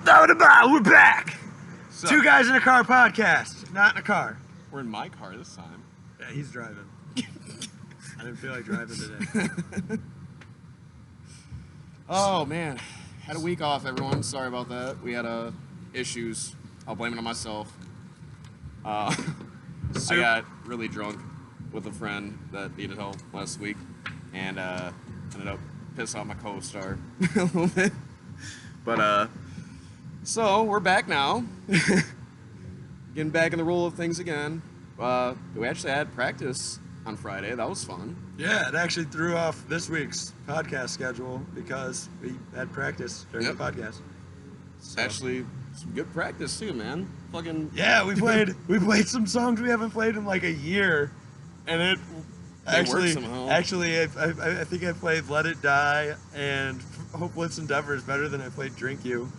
We're back! So, Two Guys in a Car podcast. Not in a car. we're in my car this time. Yeah, he's driving. I didn't feel like driving today. Oh man, had a week off, everyone. Sorry about that. We had issues. I'll blame it on myself. I got really drunk with a friend that needed help last week, and ended up pissing off my co-star a little bit. But so we're back now, getting back in the roll of things again. We actually had practice on Friday. That was fun. Yeah, it actually threw off this week's podcast schedule because we had practice during the podcast. So. Actually, some good practice too, man. Fucking yeah, we played some songs we haven't played in like a year, and it actually I think I played Let It Die and Hopeless Endeavors better than I played Drink You.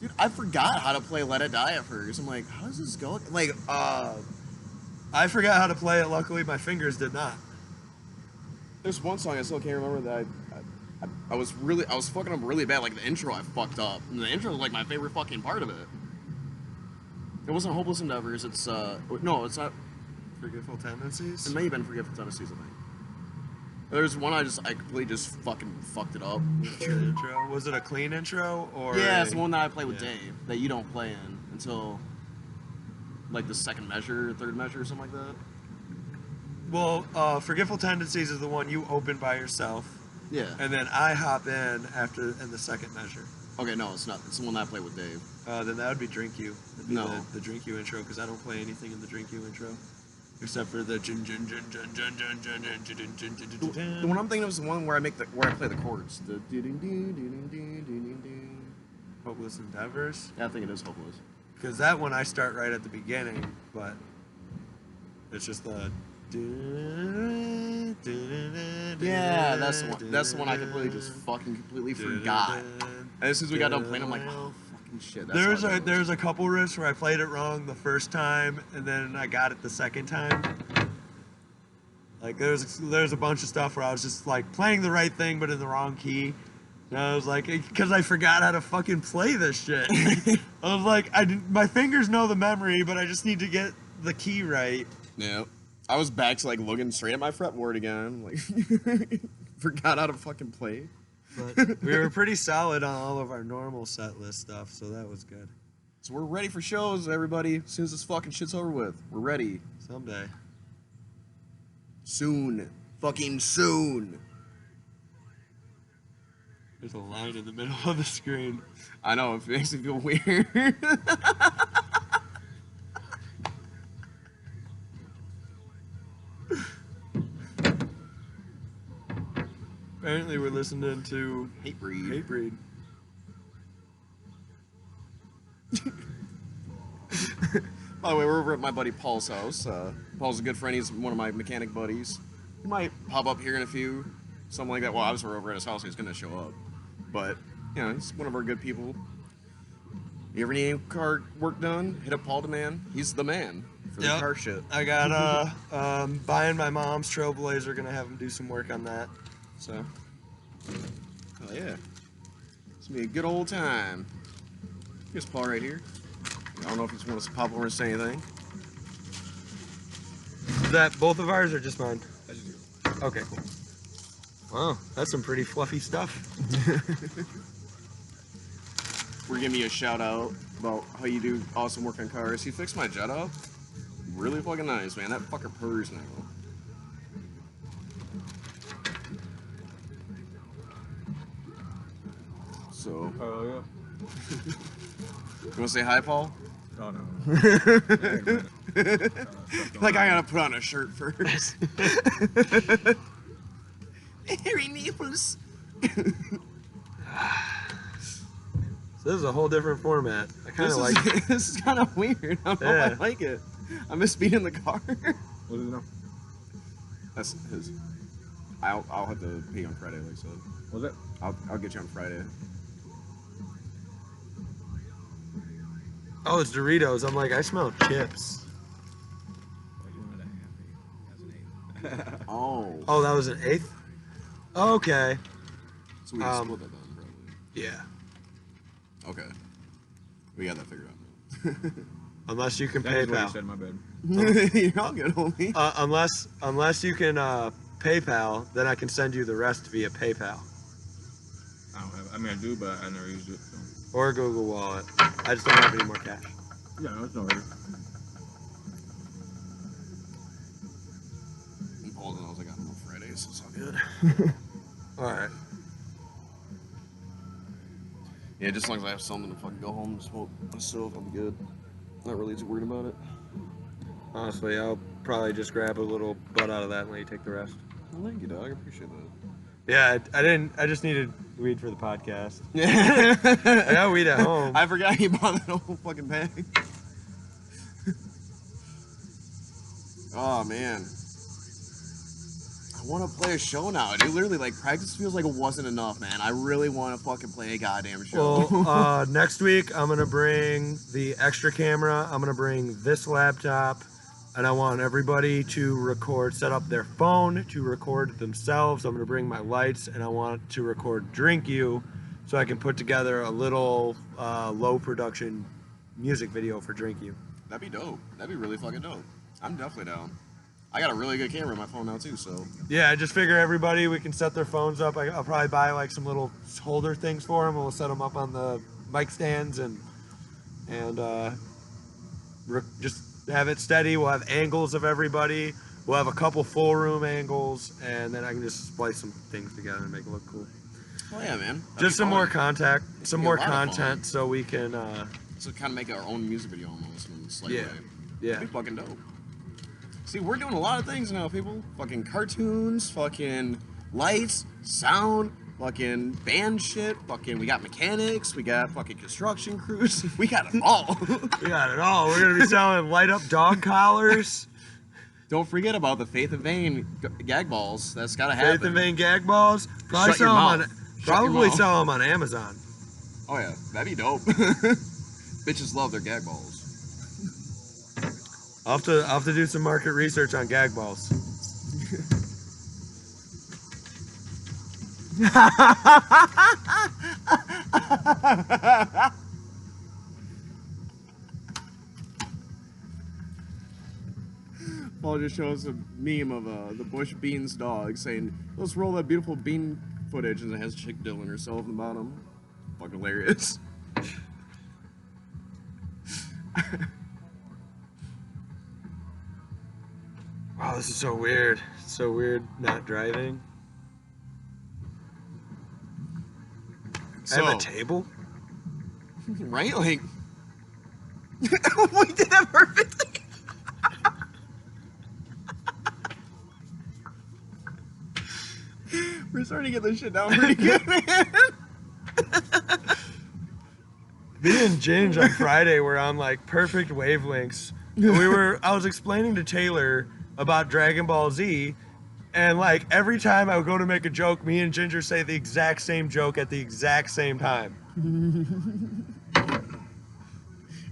Dude, I forgot how to play Let It Die at first. I'm like, how does this go? Like, I forgot how to play it. Luckily, my fingers did not. there's one song I still can't remember that I was fucking up really bad. Like the intro, I fucked up. And the intro was like my favorite fucking part of it. It wasn't Hopeless Endeavors. It's no, it's not. Forgetful Tendencies. It may have been Forgetful Tendencies, I think. There's one I completely just fucking fucked it up. The intro. Was it a clean intro or? Yeah, it's the one that I play with Dave that you don't play in until like the second measure, third measure, or something like that. Well, Forgetful Tendencies is the one you open by yourself. Yeah. And then I hop in in the second measure. Okay, no, it's not. It's the one that I play with Dave. Then that would be Drink You. That'd be No. the Drink You intro because I don't play anything in the Drink You intro. Except for the jun jun jun jun jun jun jun jun jun jun jun jun. The one I'm thinking of is the one where I play the chords. The Hopeless Endeavors. Yeah, I think it is Hopeless. Because that one I start right at the beginning, but it's just the. Yeah, that's the one. That's the one I completely forgot. And as soon as we got done playing, I'm like, oh fucking shit. There's a couple riffs where I played it wrong the first time, and then I got it the second time. Like there's a bunch of stuff where I was just like playing the right thing but in the wrong key. And I was like, because I forgot how to fucking play this shit. I was like, my fingers know the memory, but I just need to get the key right. Yeah. I was back to like looking straight at my fretboard again. Like, forgot how to fucking play. But we were pretty solid on all of our normal set list stuff, so that was good. So we're ready for shows, everybody. As soon as this fucking shit's over with, we're ready. Someday. Soon. Fucking soon. There's a line in the middle of the screen. I know, it makes me feel weird. Apparently we're listening to Hatebreed. Hatebreed. By the way, we're over at my buddy Paul's house. Paul's a good friend. He's one of my mechanic buddies. He might pop up here in a few, something like that. Well, obviously we're over at his house. He's going to show up. But, you know, he's one of our good people. You ever need any car work done? Hit up Paul the man. He's the man for the car shit. I got buying my mom's Trailblazer. Gonna have him do some work on that. So. Oh yeah. It's gonna be a good old time. Here's Paul right here. I don't know if he just wants to pop over and say anything. Is that both of ours or just mine? That's just Okay, cool. Wow, that's some pretty fluffy stuff. We're giving you a shout out about how you do awesome work on cars. He fixed my jet up. Really fucking nice, man. That fucker purrs now. So. Oh, yeah. You want to say hi, Paul? Oh, no. Like, I gotta put on a shirt first. Harry Nicholas. So this is a whole different format. I kind of like it. This is kind of weird. I don't know if I like it. I miss being in the car. What is it now? That's his. I'll have to pay you on Friday, like I said. What's that? I'll get you on Friday. Oh, it's Doritos. I'm like, I smell chips. Oh. Oh, that was an eighth? Okay. So we can split that then, probably. Yeah. Okay. We got that figured out. Unless you can That is what you PayPal. said, my bad. You're all good, homie. Unless you can PayPal, then I can send you the rest via PayPal I don't have. I mean, I do, but I never used it. So. or Google Wallet. I just don't have any more cash. Yeah, no, it's no worries. I'm pausing. I was like, I don't know Fridays, so it's all good. All right. Yeah, just as long as I have something to fucking go home and smoke myself, I'll be good. Not really too worried about it. Honestly, I'll probably just grab a little butt out of that and let you take the rest. Well, thank you, dog. I appreciate that. Yeah, I didn't. I just needed weed for the podcast. Yeah. I got weed at home. I forgot you bought that whole fucking bag. Oh, man. I want to play a show now, dude. Literally, like, practice feels like it wasn't enough, man. I really want to fucking play a goddamn show. Well, next week I'm gonna bring the extra camera. I'm gonna bring this laptop, and I want everybody to set up their phone to record themselves. I'm gonna bring my lights, and I want to record Drink You, so I can put together a little low production music video for Drink You. That'd be dope. That'd be really fucking dope. I'm definitely down. I got a really good camera on my phone now, too, so. Yeah, I just figure everybody, we can set their phones up. I'll probably buy like some little holder things for them, and we'll set them up on the mic stands and just have it steady. We'll have angles of everybody. We'll have a couple full room angles, and then I can just splice some things together and make it look cool. Oh, yeah, man. That'd Just be some fun. more contact, some Be a more lot of fun. content, so we can. So kind of make our own music video almost in a slight Yeah. way. Yeah. That'd be fucking dope. See, we're doing a lot of things now, people. Fucking cartoons, fucking lights, sound, fucking band shit, fucking we got mechanics, we got fucking construction crews. We got it all. We got it all. We're gonna be selling light up dog collars, Don't forget about the Faith and Vain gag balls. That's gotta happen. Faith and Vain gag balls. Probably Shut your sell them on. mouth. Shut your Probably mouth. sell them on Amazon. Oh yeah, that'd be dope. Bitches love their gag balls. I'll have to do some market research on gag balls. Paul just showed us a meme of the Bush Beans dog saying, "Let's roll that beautiful bean footage," and it has Chick Dillon herself in the bottom. Fucking hilarious. Wow, this is so weird. It's so weird not driving. I have a table? Right? Like, we did that perfectly. We're starting to get this shit down pretty good, man. Me and Ginge on Friday were on like perfect wavelengths. I was explaining to Taylor about Dragon Ball Z, and like every time I would go to make a joke, me and Ginger say the exact same joke at the exact same time.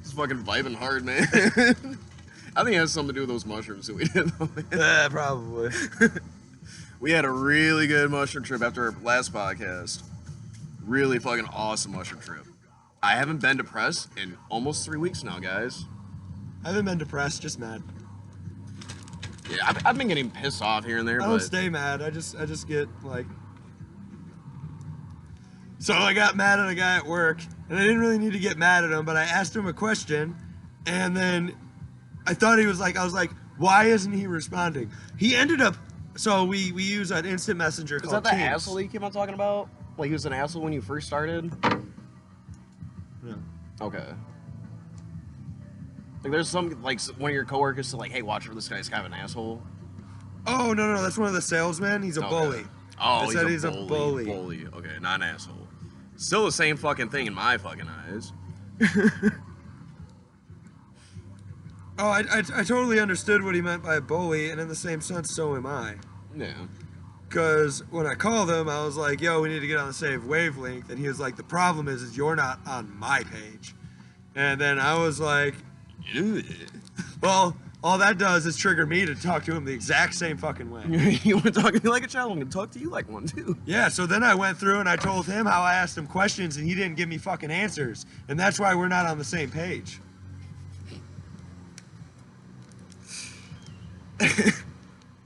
Just fucking vibing hard, man. I think it has something to do with those mushrooms that we did, though, man. Probably. We had a really good mushroom trip after our last podcast. Really fucking awesome mushroom trip. I haven't been depressed in almost 3 weeks now, guys. I haven't been depressed, just mad. Yeah, I've been getting pissed off here and there, I don't but stay mad. I just get like. So I got mad at a guy at work, and I didn't really need to get mad at him, but I asked him a question, and then I thought he was like, I was like, why isn't he responding? He ended up. So we use an instant messenger is called that the Teams. asshole you keep on talking about? Like he was an asshole when you first started? No. Okay. Like there's some like one of your coworkers said like, hey, watch for this guy's kind of an asshole. Oh no, that's one of the salesmen. He's a Okay. bully. Oh, I said he's a bully. Bully. Okay, not an asshole. Still the same fucking thing in my fucking eyes. Oh, I totally understood what he meant by bully, and in the same sense, so am I. Yeah. Because when I called him, I was like, yo, we need to get on the same wavelength. And he was like, the problem is you're not on my page. And then I was like, well, all that does is trigger me to talk to him the exact same fucking way. You want to talk to me like a child? I'm going to talk to you like one, too. Yeah, so then I went through and I told him how I asked him questions and he didn't give me fucking answers. And that's why we're not on the same page.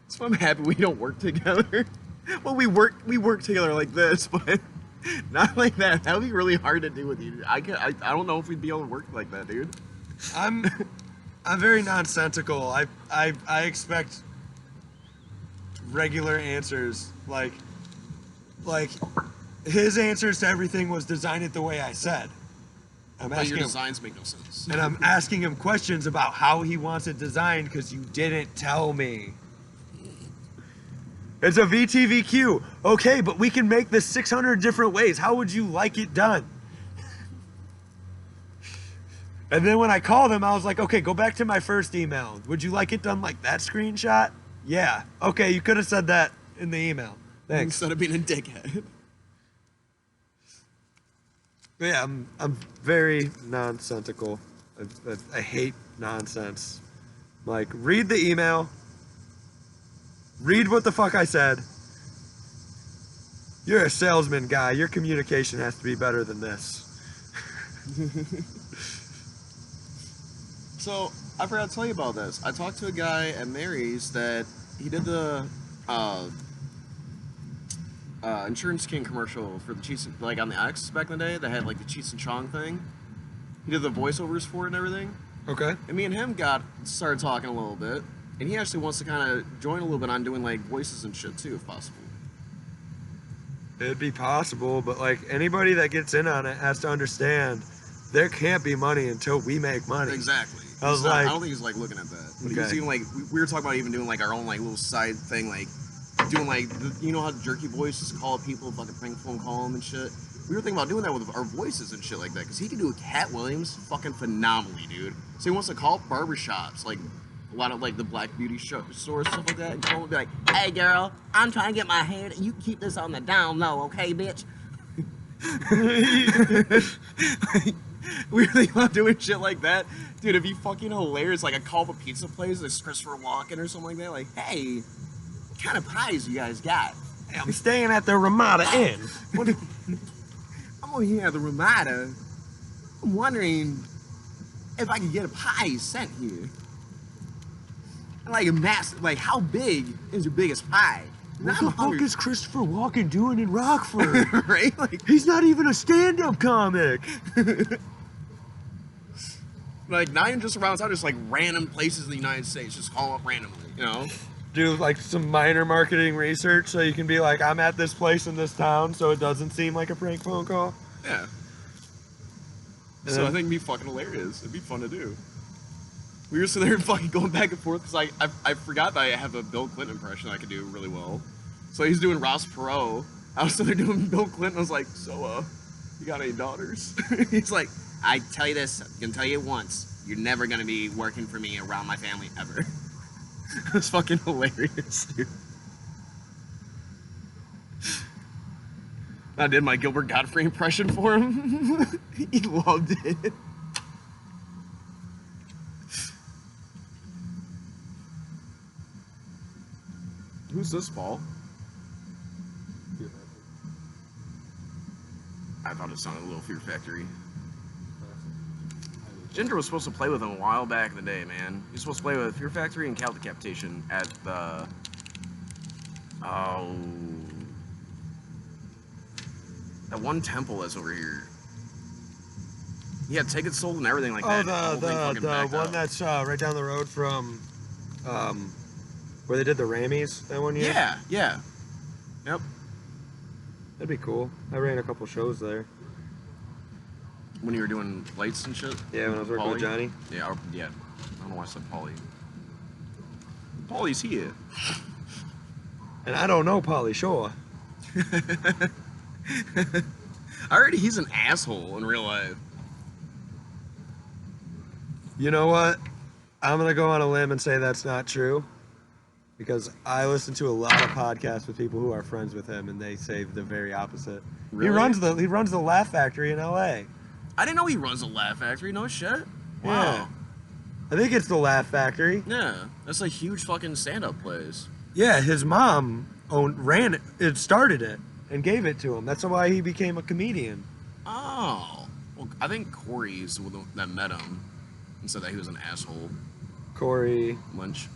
So I'm happy we don't work together. Well, we work together like this, but not like that. That would be really hard to do with you. I don't know if we'd be able to work like that, dude. I'm very nonsensical. I expect regular answers. Like his answers to everything was design it the way I said. I'm But asking your him, designs make no sense. and I'm asking him questions about how he wants it designed because you didn't tell me. It's a VTVQ. Okay, but we can make this 600 different ways. How would you like it done? And then when I called him, I was like, okay, go back to my first email. Would you like it done like that screenshot? Yeah. Okay, you could have said that in the email. Thanks. Instead of being a dickhead. But yeah, I'm very nonsensical. I hate nonsense. Like, read the email. Read what the fuck I said. You're a salesman guy. Your communication has to be better than this. So, I forgot to tell you about this. I talked to a guy at Mary's that he did the Insurance King commercial for the Cheech, like on the X back in the day, that had like the Cheech and Chong thing. He did the voiceovers for it and everything. Okay. And me and him started talking a little bit. And he actually wants to kind of join a little bit on doing like voices and shit too, if possible. It'd be possible, but like anybody that gets in on it has to understand there can't be money until we make money. Exactly. I was like- I don't think he's like looking at that. But he was Okay. even like, we were talking about even doing like our own like little side thing, like doing like, you know how Jerky Boys just call people, fucking prank phone call them and shit. We were thinking about doing that with our voices and shit like that, because he can do a Cat Williams fucking phenomenally, dude. So he wants to call barbershops, like a lot of like the black beauty stores, stuff like that, and call them and be like, hey girl, I'm trying to get my hair, you keep this on the down low, okay, bitch? We were thinking about doing shit like that. Dude, it'd be fucking hilarious. Like, I call up a pizza place, it's Christopher Walken or something like that. Like, hey, what kind of pies you guys got? Hey, I'm staying at the Ramada Inn. What I'm over here at the Ramada. I'm wondering if I could get a pie sent here. Like, a massive, like, how big is your biggest pie? What the fuck is Christopher Walken doing in Rockford? right? Like, He's not even a stand-up comic. like, not even just around town, just like random places in the United States. Just call up randomly, you know? Do like some minor marketing research so you can be like, I'm at this place in this town, so it doesn't seem like a prank phone call. Yeah. And So I then- think it'd be fucking hilarious. It'd be fun to do. We were sitting there fucking going back and forth because I forgot that I have a Bill Clinton impression I could do really well. So he's doing Ross Perot. I was sitting there doing Bill Clinton. I was like, so, you got any daughters? He's like, I tell you this, I can tell you once, you're never gonna be working for me around my family ever. It was fucking hilarious, dude. I did my Gilbert Godfrey impression for him. He loved it. Who's this, Paul? I thought it sounded a little Fear Factory. Ginger was supposed to play with him a while back in the day, man. He was supposed to play with Fear Factory and Cal Decapitation at the... Oh... That one temple that's over here. He had tickets sold and everything like that. Oh, whole thing fucking the backed one up. that's right down the road from, where they did the Rammies that one year. Yeah, yeah. Yep. That'd be cool. I ran a couple shows there. When you were doing lights and shit? Yeah, when I was working with Pauly? Johnny. Yeah, yeah. I don't know why I said Pauly. Pauly's here. And I don't know Pauly Shore. I heard he's an asshole in real life. You know what? I'm gonna go on a limb and say that's not true, because I listen to a lot of podcasts with people who are friends with him, and they say the very opposite. Really? He runs the Laugh Factory in L.A. I didn't know he runs a Laugh Factory. No shit. Yeah. Wow. I think it's the Laugh Factory. Yeah, that's a huge fucking stand-up place. Yeah, his mom ran it, started it, and gave it to him. That's why he became a comedian. Oh, well, I think Corey's the one that met him and said that he was an asshole. Corey. Lynch.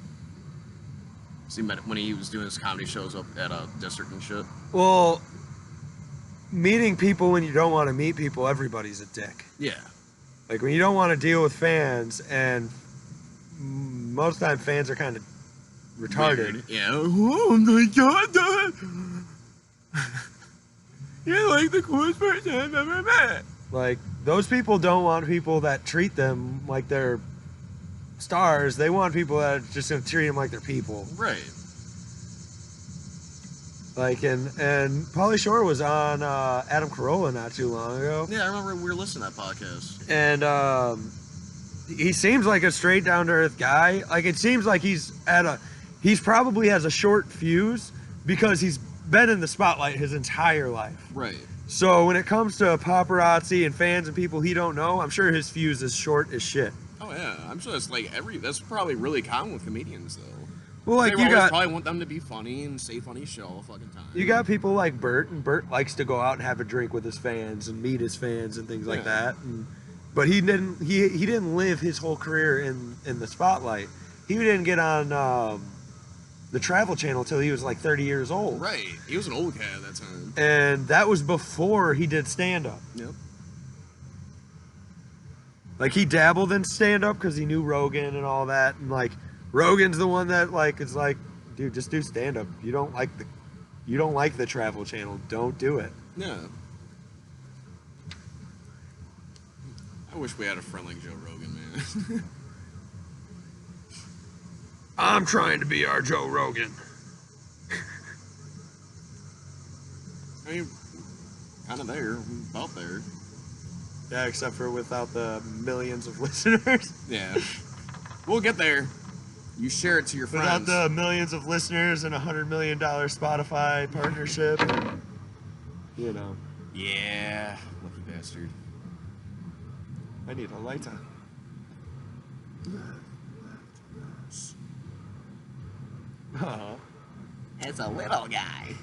So he met when he was doing his comedy shows up at a district and shit. Well, meeting people when you don't want to meet people, everybody's a dick. Yeah. Like when you don't want to deal with fans, and most of the time fans are kind of retarded. Weird. Yeah. Oh my god. You're like the coolest person I've ever met. Like those people don't want people that treat them like they're stars. They want people that are just gonna treat them like they're people. Right. Like and Pauly Shore was on Adam Carolla not too long ago. Yeah, I remember we were listening to that podcast. And he seems like a straight down to earth guy. Like it seems like he's probably has a short fuse because he's been in the spotlight his entire life. Right. So when it comes to paparazzi and fans and people he don't know, I'm sure his fuse is short as shit. Oh yeah, I'm sure that's probably really common with comedians though. Well, like they you got probably want them to be funny and say funny shit all the fucking time. you got people like Bert, and Bert likes to go out and have a drink with his fans and meet his fans and things like that. But he didn't live his whole career in the spotlight. He didn't get on the Travel Channel till he was like 30 years old. Right. He was an old cat at that time. And that was before he did stand up. Yep. Like he dabbled in stand up because he knew Rogan and all that, and like Rogan's the one that like is like, dude, just do stand up. You don't like the Travel Channel. Don't do it. Yeah. I wish we had a friend like Joe Rogan, man. I'm trying to be our Joe Rogan. I mean, kind of there, about there. Yeah, except for without the millions of listeners. Yeah. We'll get there. You share it to your friends. Without the millions of listeners and $100 million Spotify partnership. You know. Yeah. Lucky bastard. I need a lighter. Uh-huh. As a little guy,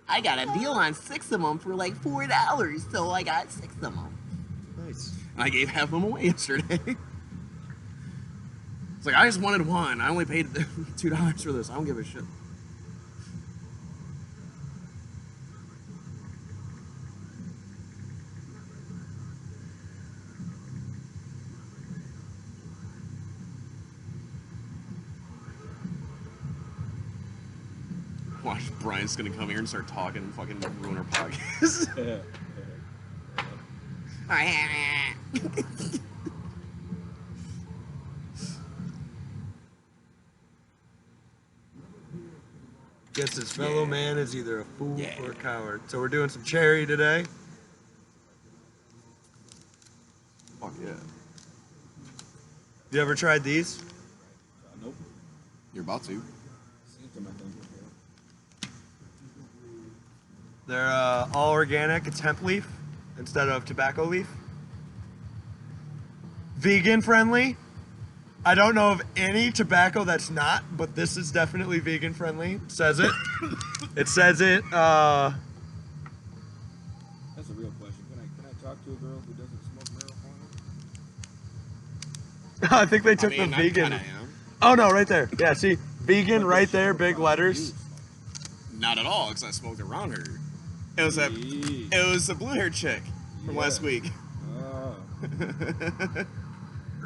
I got a deal on 6 of them for like $4, so I got 6 of them. Nice. I gave half of them away yesterday. It's like, I just wanted one. I only paid $2 for this. I don't give a shit. Watch, Brian's gonna come here and start talking and fucking ruin our podcast. Guess his fellow man is either a fool Yeah. or a coward. So we're doing some cherry today. Fuck yeah. You ever tried these? Nope. You're about to. Seen them, I think. They're all organic. It's hemp leaf instead of tobacco leaf. Vegan friendly. I don't know of any tobacco that's not, but this is definitely vegan friendly. It says it. It says it. That's a real question. Can I talk to a girl who doesn't smoke marijuana? I think they took the vegan. I am. Oh no, right there. Yeah, see, vegan right there, big letters. Not at all, because I smoked around her. It was a blue hair chick from last week. Oh.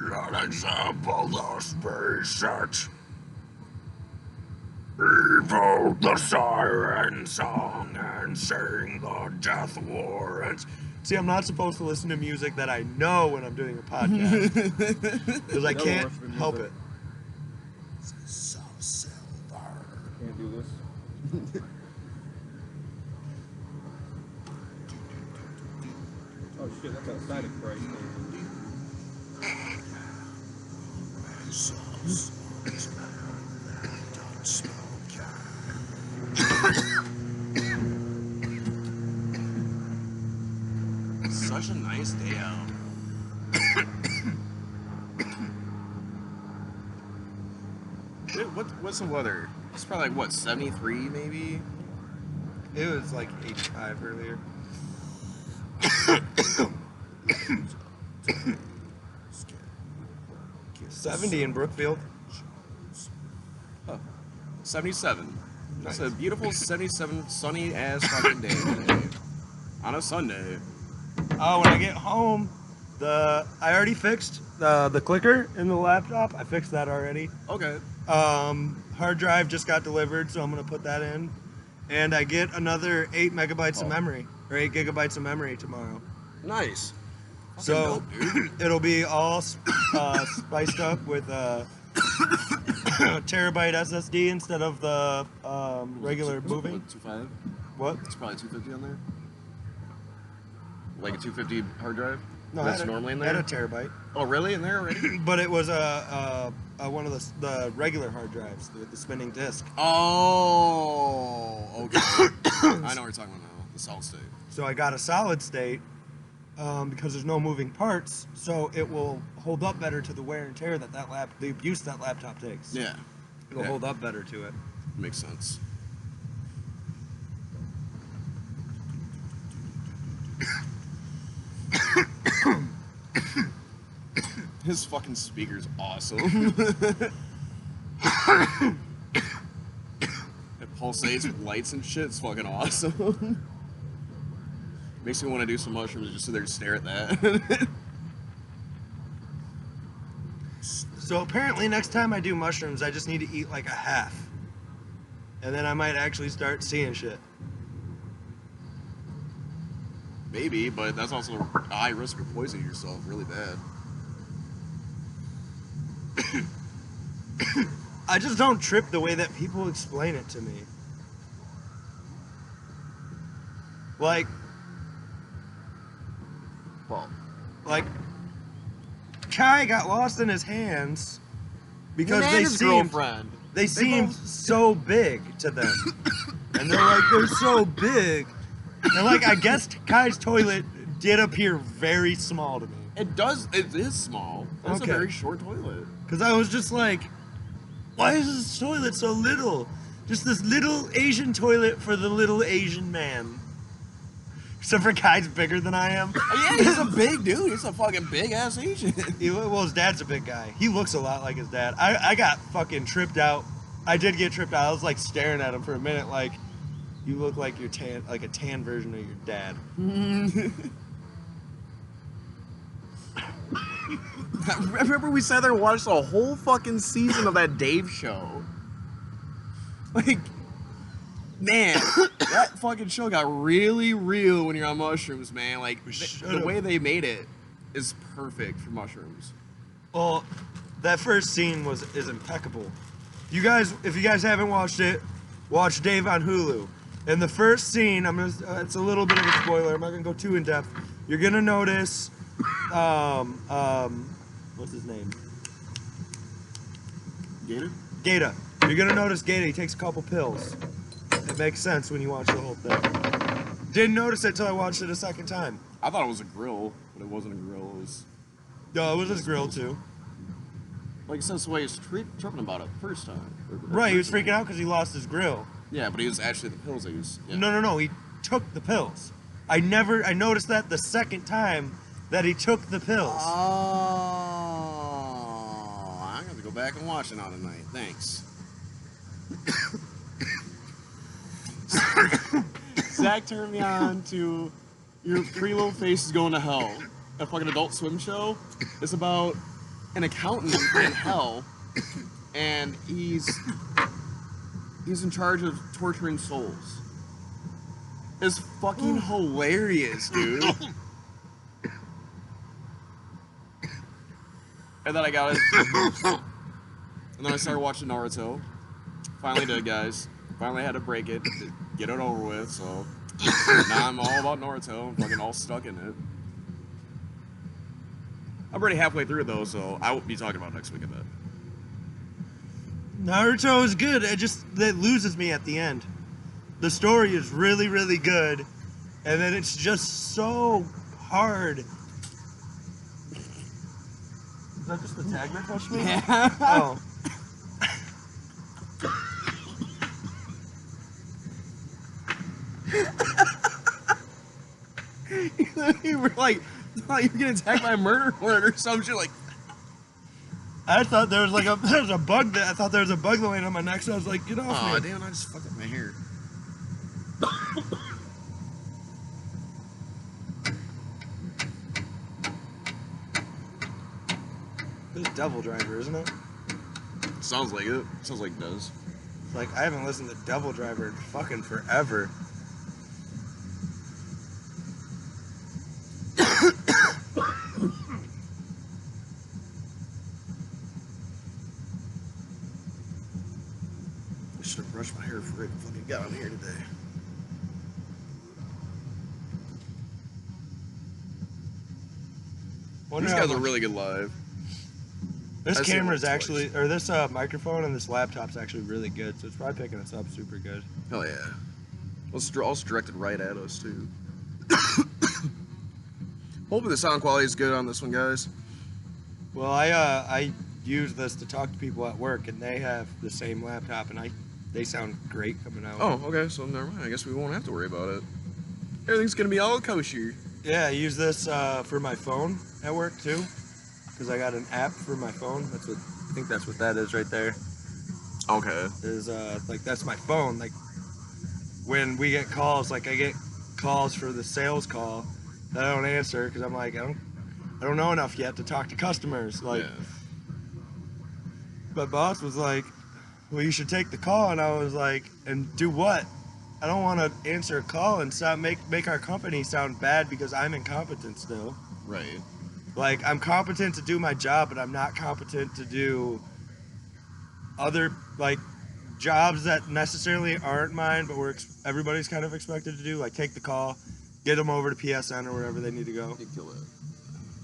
An example of space. Evoke the siren song and sing the death warrants. See, I'm not supposed to listen to music that I know when I'm doing a podcast because I No can't orphan help music. it. So silver. Can't do this. Oh shit, that's outside of Christ. Such a nice day out. What's the weather? It's probably like what 73 maybe. It was like 85 earlier. 70 in Brookfield. 77. That's a Nice. beautiful 77 sunny ass fucking day today. On a Sunday. Oh, when I get home, I already fixed the clicker in the laptop. I fixed that already. Okay. Hard drive just got delivered, so I'm gonna put that in. And I get another 8 megabytes of memory, or 8 gigabytes of memory tomorrow. Nice. So Fucking dope, dude. it'll be all spiced up with terabyte SSD instead of the regular moving. 2.5. What? It's probably 250 on there. Like a 250 hard drive. No, That's I had normally in I had there. a terabyte, Oh, really? In there already? but it was one of the regular hard drives with the spinning disc. Oh, okay. I know what you're talking about now. The solid state. So I got a solid state because there's no moving parts, so it will hold up better to the wear and tear that the abuse that laptop takes. Yeah. It'll Yeah. hold up better to it. Makes sense. His fucking speaker's awesome. It pulsates with lights and shit. It's fucking awesome. Makes me want to do some mushrooms and just sit there and stare at that. So apparently next time I do mushrooms, I just need to eat like a half. And then I might actually start seeing shit. Maybe, but that's also a high risk of poisoning yourself really bad. I just don't trip the way that people explain it to me. Like, Well, Kai got lost in his hands because and they his seem girlfriend. they seem so big to them, and they're so big, and like I guess Kai's toilet did appear very small to me, It does. It is small. It's Okay. a very short toilet. because I was just like, why is this toilet so little? Just this little Asian toilet for the little Asian man. Except for Kai's bigger than I am. Yeah, he's a big dude. He's a fucking big ass Asian. Well, his dad's a big guy. He looks a lot like his dad. I got fucking tripped out. I did get tripped out. I was like staring at him for a minute, like, you look like you're tan, like a tan version of your dad. Remember we sat there and watched a whole fucking season of that Dave show. Like, man, that fucking show got really real when you're on mushrooms, man. Like, the way they made it is perfect for mushrooms. Well, that first scene is impeccable. You guys, if you guys haven't watched it, watch Dave on Hulu. In the first scene, it's a little bit of a spoiler. I'm not gonna go too in depth. You're gonna notice, what's his name? Gator? Gata. You're gonna notice Gata. He takes a couple pills. It makes sense when you watch the whole thing. Didn't notice it till I watched it a second time. I thought it was a grill, but it wasn't a grill. It was, No, it was his grill too. like I said, that's the way he was tripping about it the first time. Right, he was freaking out because he lost his grill. Yeah, but he was actually the pills that he was. Yeah. No, he took the pills. I noticed that the second time that he took the pills. Oh, I'm gonna have to go back and watch it on tonight. Thanks. Zach turned me on to Your Pretty Little Face is Going to Hell, a fucking Adult Swim show. It's about an accountant in hell, and he's in charge of torturing souls. It's fucking hilarious, dude. And then I got it. And then I started watching Naruto. Finally did, guys. Finally had to break it, to get it over with, so now I'm all about Naruto. I'm fucking all stuck in it. I'm already halfway through it though, so I won't be talking about it next week, I bet. Naruto is good. It loses me at the end. The story is really, really good, and then it's just so hard. Is that just the tag that touched me? Yeah. Oh. You were like you're getting attacked by a murder hornet or some shit. Like, I thought there was like there was a bug that I thought there was a bug laying on my neck, so I was like, get off oh me. damn, I just fucked up my hair. This is Devil Driver, isn't it? Sounds like it. Sounds like it does. Like, I haven't listened to Devil Driver in fucking forever. I should have brushed my hair before I fucking got on here today. Wonder These how guys are much- really good live. This I've seen camera's it twice. actually, or this microphone and this laptop's actually really good, so it's probably picking us up super good. Hell yeah. Also directed right at us too. Hopefully the sound quality is good on this one, guys. Well, I use this to talk to people at work, and they have the same laptop, and they sound great coming out. Oh, okay, so never mind. I guess we won't have to worry about it. Everything's gonna be all kosher. Yeah, I use this for my phone at work too, because I got an app for my phone. I think that's what that is right there. Okay. Is like that's my phone. Like when we get calls, like I get calls for the sales call that I don't answer because I'm like I don't know enough yet to talk to customers. Like yeah. my boss was like, well, you should take the call, and I was like, and do what? I don't want to answer a call and make our company sound bad because I'm incompetent still. Right. Like, I'm competent to do my job, but I'm not competent to do other, like, jobs that necessarily aren't mine, but everybody's kind of expected to do. Like, take the call, get them over to PSN or wherever they need to go. You kill that.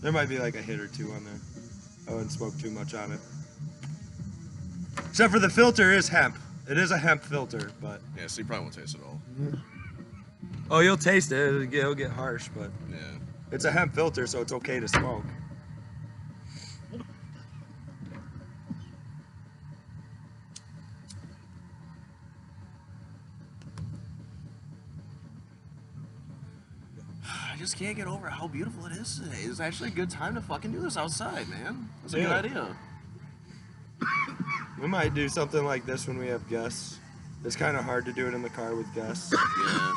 There might be, like, a hit or two on there. I wouldn't smoke too much on it. Except for the filter is hemp. It is a hemp filter, but... Yeah, so you probably won't taste it all. Oh, you'll taste it. It'll get harsh, but... Yeah. It's a hemp filter, so it's okay to smoke. I just can't get over how beautiful it is today. It's actually a good time to fucking do this outside, man. That's a Yeah. good idea. We might do something like this when we have guests. It's kind of hard to do it in the car with guests. Yeah.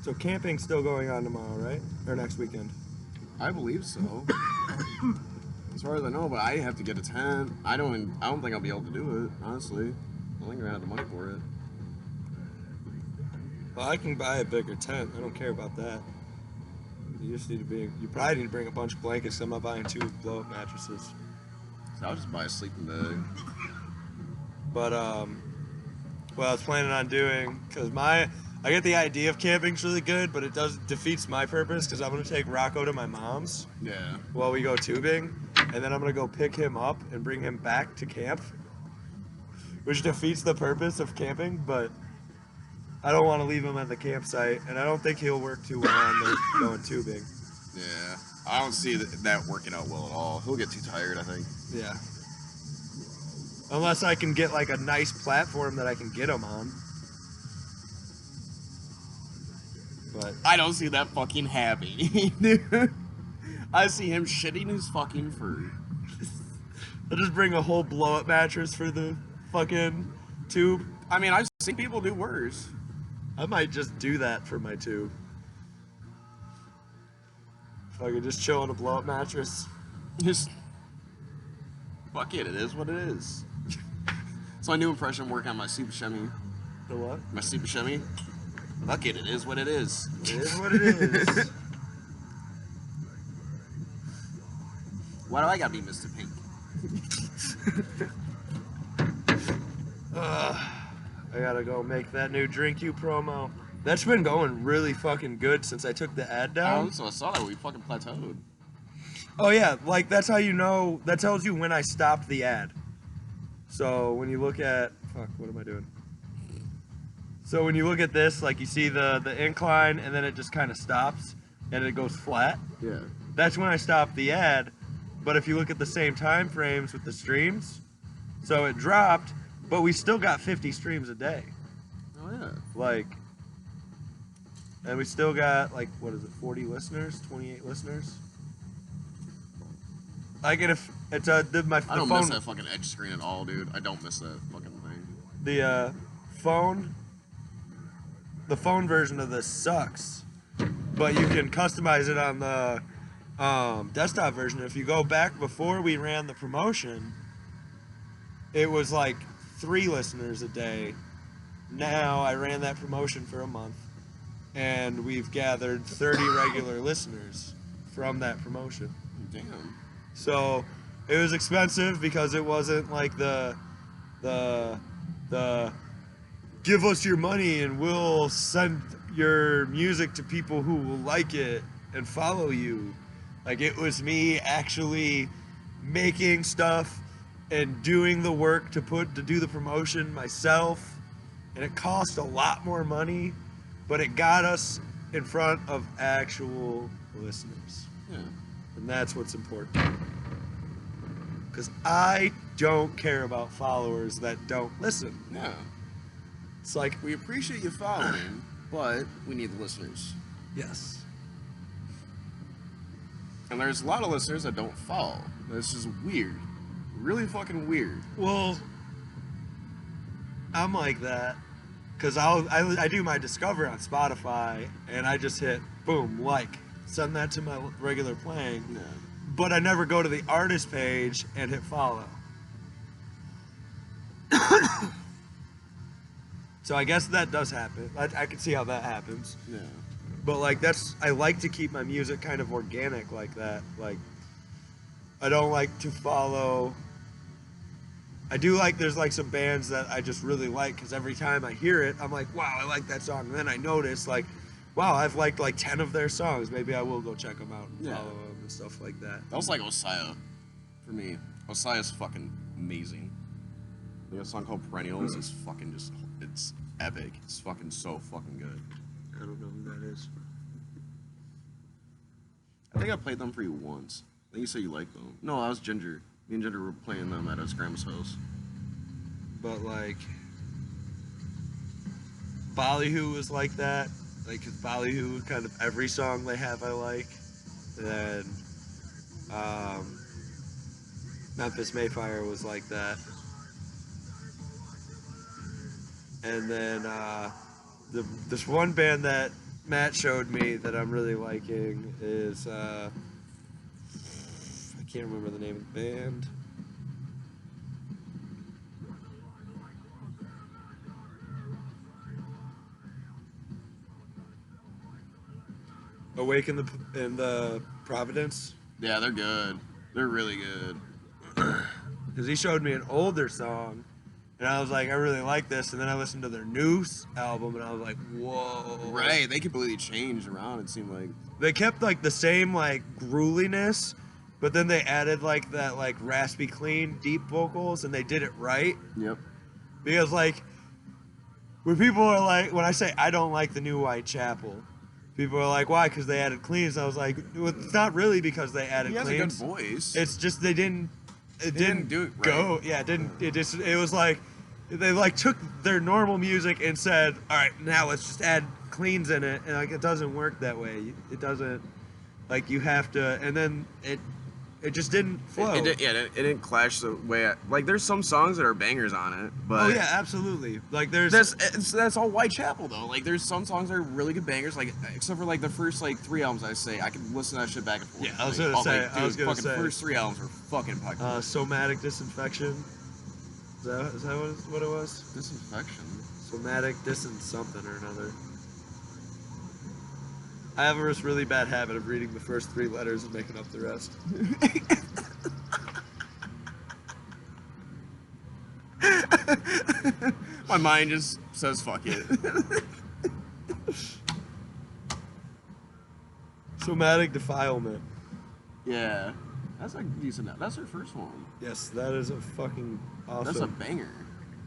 So camping's still going on tomorrow, right? Or next weekend? I believe so. As far as I know, but I have to get a tent. I don't think I'll be able to do it, honestly. I don't think I'm gonna have the money for it. Well, I can buy a bigger tent. I don't care about that. You just need to be. You probably need to bring a bunch of blankets. 'Cause I'm not buying 2 blow-up mattresses. So I'll just buy a sleeping bag. But what I was planning on doing, because I get the idea of camping's really good, but it defeats my purpose because I'm gonna take Rocco to my mom's Yeah. while we go tubing, and then I'm gonna go pick him up and bring him back to camp, which defeats the purpose of camping. But I don't want to leave him at the campsite, and I don't think he'll work too well on the going tubing. Yeah. I don't see that working out well at all. He'll get too tired, I think. Yeah. Unless I can get like a nice platform that I can get him on. But I don't see that fucking happening, dude. I see him shitting his fucking fur. I'll just bring a whole blow-up mattress for the fucking tube. I mean, I've seen people do worse. I might just do that for my tube. If I could just chill on a blow-up mattress. Just fuck it. It is what it is. It's my new impression. Work on my Super Shemmy. The what? My Super Shemmy. Fuck it. It is what it is. It is what it is. Why do I gotta be Mr. Pink? I gotta go make that new Drink You promo. That's been going really fucking good since I took the ad down. So I saw that we fucking plateaued. Oh yeah, like that's how you know, that tells you when I stopped the ad. So when you look at, fuck, what am I doing? So when you look at this, like you see the incline and then it just kind of stops and it goes flat. Yeah. That's when I stopped the ad. But if you look at the same time frames with the streams, so it dropped, but we still got 50 streams a day. Oh yeah. Like, and we still got like, what is it, 40 listeners, 28 listeners. Like, if it's the I don't phone, miss that fucking edge screen at all, dude. I don't miss that fucking thing. the phone, the phone version of this sucks, but you can customize it on the desktop version. If you go back before we ran the promotion, it was like 3 listeners a day. Now I ran that promotion for a month, and we've gathered 30 regular listeners from that promotion. Damn. So it was expensive because it wasn't like the give us your money and we'll send your music to people who will like it and follow you. Like, it was me actually making stuff and doing the work to do the promotion myself, and it cost a lot more money, but it got us in front of actual listeners. Yeah. And that's what's important. Because I don't care about followers that don't listen. Yeah. It's like, We appreciate you following, but we need the listeners. yes. And there's a lot of listeners that don't follow. This is weird. Really fucking weird. Well, I'm like that. Because I do my Discover on Spotify, and I just hit, boom, like. Send that to my regular playing. Yeah. But I never go to the artist page and hit follow. So I guess that does happen. I can see how that happens. Yeah. But like, I like to keep my music kind of organic like that. Like, I don't like to follow. I do like, there's like some bands that I just really like, because every time I hear it, I'm like, wow, I like that song. And then I notice, like, wow, I've liked like 10 of their songs. Maybe I will go check them out and Yeah. follow them and stuff like that. That was like Osaya for me. Osaya's fucking amazing. They got a song called Perennials. It's fucking just, it's epic. It's fucking so fucking good. I don't know who that is. I think I played them for you once. I think you said you liked them. No, that was Ginger. Me and Ginger were playing them at his grandma's house. But like, Ballyhoo was like that. Like, 'cause Ballyhoo, kind of every song they have I like. And then Memphis Mayfire was like that. And then this one band that Matt showed me that I'm really liking is I can't remember the name of the band. Awake in the Providence, Yeah, they're good. They're really good. because he showed me an older song, and I was like, I really like this. And then I listened to their new album, and I was like, whoa. Right, they completely changed around, it seemed like. They kept like the same like grueliness, but then they added like that like raspy, clean, deep vocals, and they did it right. Yep. Because like, when people are like, when I say I don't like the new Whitechapel, people are like, why? Because they added cleans. I was like, well, it's not really because they added He has a good cleans. voice. It's just they didn't. It didn't do it right. go. Yeah, it didn't. It just. It was like they like took their normal music and said, all right, now let's just add cleans in it, and like it doesn't work that way. It doesn't. Like, you have to, and then it just didn't flow. It didn't clash the way. Like, there's some songs that are bangers on it, but Oh yeah, absolutely. Like there's that's all Whitechapel though. Like, there's some songs that are really good bangers. Like, except for like the first like 3 albums, I say I could listen to that shit back and forth. Yeah, I was Like, gonna say- Like, I was dude, gonna fucking say. first 3 albums were fucking fucking somatic disinfection. Is that what it was? Disinfection. Somatic dissin something or another. I have this really bad habit of reading the first 3 letters and making up the rest. My mind just says fuck it. Somatic defilement. Yeah, that's a decent. That's her first one. Yes, that is a fucking awesome. That's a banger.